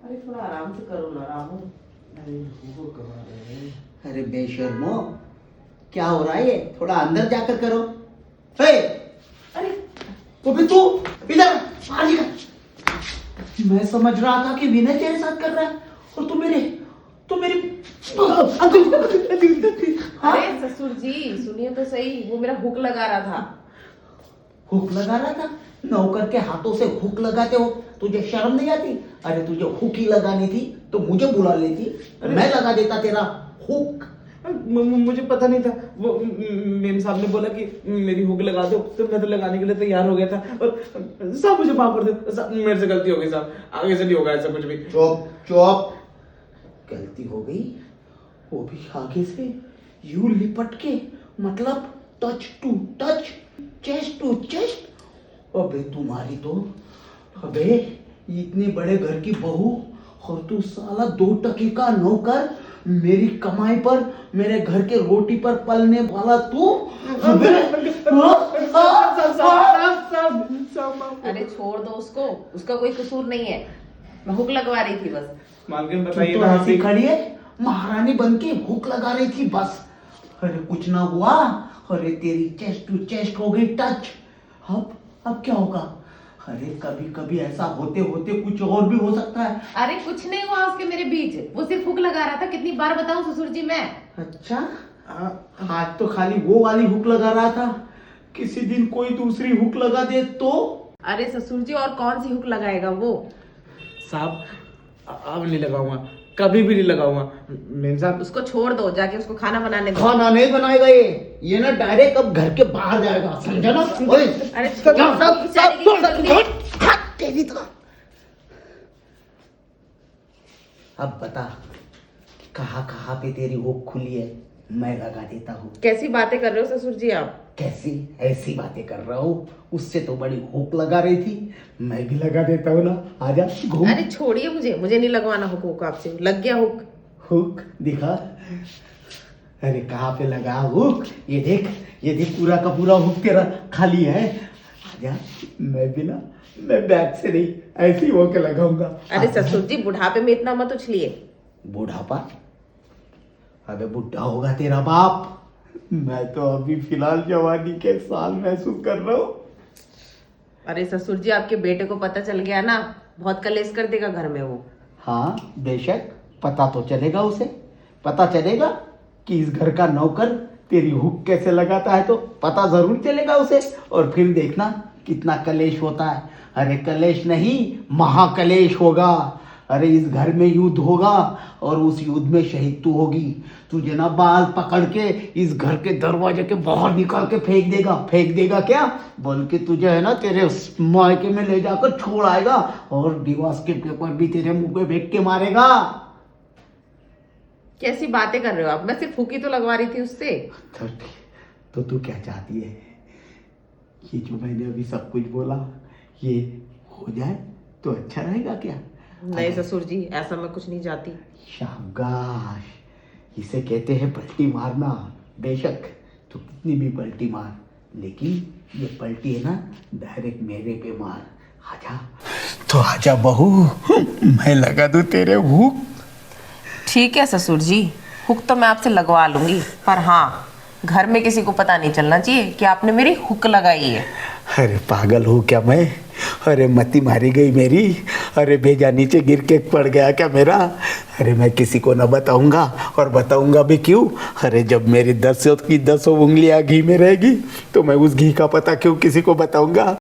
अरे थोड़ा आराम से करो ना रामू। अरे वो कमा रहे हैं। अरे बेशर्मो, क्या हो रहा है ये? थोड़ा अंदर जाकर करो। हे, अरे वो भी तू इधर बाहर निकल। मैं समझ रहा था कि विनय तेरे साथ कर रहा है और तू मेरे हाँ? अरे ससुर जी सुनिए तो सही, वो मेरा हुक लगा रहा था। हुक लगा रहा था? नौकर के हाथों से हुक लगाते हो, तुझे शर्म नहीं आती? अरे तुझे हुक ही लगानी थी तो मुझे बुला लेती, मैं लगा देता तेरा हुक। मुझे पता नहीं था, वो मेम साहब ने बोला कि मेरी हुक लगा दो, तो मैं तो लगाने के लिए तैयार हो गया था। और साहब मुझे माफ कर दो साहब, मेरे से गलती हो गई साहब, आगे से नहीं होगा ऐसा कुछ भी। चुप चुप, गलती हो गई वो भी आगे से यूं लिपट के, मतलब touch to touch, chest to chest. अबे तुम्हारी तो, अबे इतने बड़े घर की बहू और तू साला 2 टके का नौकर, मेरी कमाई पर, मेरे घर के रोटी पर पलने वाला तू। अबे अरे छोड़ दो उसको, उसका कोई कसूर नहीं है, मैं हुक लगवा रही थी बस। मालकिन तू बताइए तो ना ऐसी खड़ी है महारानी बन के, हुक लगा रही थी बस। अरे कुछ ना हुआ, अरे तेरी चेस्ट टू चेस्ट हो गई टच। अब क्या होगा? अरे कभी कभी ऐसा होते होते कुछ और भी हो सकता है। अरे कुछ नहीं हुआ उसके मेरे बीच, वो सिर्फ हुक लगा रहा था। कितनी बार बताऊं ससुर जी मैं? अच्छा, आज तो खाली वो वाली हुक लगा रहा था, किसी दिन कोई दूसरी हुक लगा दे तो? अरे ससुर जी और कौन सी हुक लगाएगा वो? साहब अब नहीं लगाऊंगा, कभी भी नहीं लगाऊंगा मेम साहब। उसको छोड़ दो, जाके उसको खाना बनाने दो। खाना नहीं बनाएगा ये ना डायरेक्ट अब घर के बाहर जाएगा, समझा ना? ओए, अरे तेरी तो। अब बता, कहाँ कहाँ पे तेरी हुक खुली है, मैं लगा देता हूँ। कैसी बातें कर रहे हो ससुर जी आप? कैसी ऐसी बातें कर रहा हूँ? उससे तो बड़ी हुक लगा रही थी, मैं भी लगा देता हूँ ना। आजा घूम। अरे छोड़िए, मुझे नहीं लगवाना हुक आपसे, लग गया हुक। हुक दिखा। अरे कहाँ पे लगा हुक? ये देख पूरा का पूरा हुक तेरा खाली है। आजा, मैं भी ना, मैं बैग से नहीं ऐसे ही होके लगाऊंगा। अरे ससुर जी बुढ़ापे में इतना मत उछलिए। बुढ़ापा? अबे बुढ़ा होगा तेरा बाप, मैं तो अभी फिलहाल जवानी के साल महसूस कर रहा हूँ। अरे ससुर जी आपके बेटे को पता चल गया ना, बहुत कलेश कर देगा घर में वो। हाँ बेशक, पता तो चलेगा उसे, पता चलेगा कि इस घर का नौकर तेरी हुक कैसे लगाता है, तो पता जरूर चलेगा उसे। और फिर देखना कितना कलेश होता है। अरे कलेश नहीं, महाकलेश होगा। अरे इस घर में युद्ध होगा और उस युद्ध में शहीद तू होगी। तुझे ना बाल पकड़ के इस घर के दरवाजे के बाहर निकाल के फेंक देगा क्या बोल के, तुझे है ना तेरे मायके में ले जाकर छोड़ आएगा और डिवोर्स के पेपर भी तेरे मुंह पे फेंक के मारेगा। कैसी बातें कर रहे हो आप? मैं सिर्फ हुक ही तो लगवा रही थी उससे। तो तू क्या चाहती है? ये जो मैंने अभी सब कुछ बोला ये हो जाए तो अच्छा रहेगा क्या? नहीं ससुर जी, ऐसा मैं कुछ नहीं चाहती। शाबाश, इसे कहते हैं पलटी मारना। बेशक तू कितनी भी पलटी मार, लेकिन ये पलटी है ना डायरेक्ट मेरे पे मार। आजा तो आजा बहू, मैं लगा दूं तेरे हुक। ठीक है ससुर जी, हुक तो मैं आपसे लगवा लूंगी, पर हाँ घर में किसी को पता नहीं चलना चाहिए कि आपने मेरी हुक लगाई है। अरे पागल हूँ क्या मैं? अरे मती मारी गई मेरी। अरे भेजा नीचे गिर के पड़ गया क्या मेरा? अरे मैं किसी को न बताऊंगा, और बताऊंगा भी क्यों? अरे जब मेरी 10 की 10 उंगलियां घी में रहेगी तो मैं उस घी का पता क्यों किसी को बताऊंगा?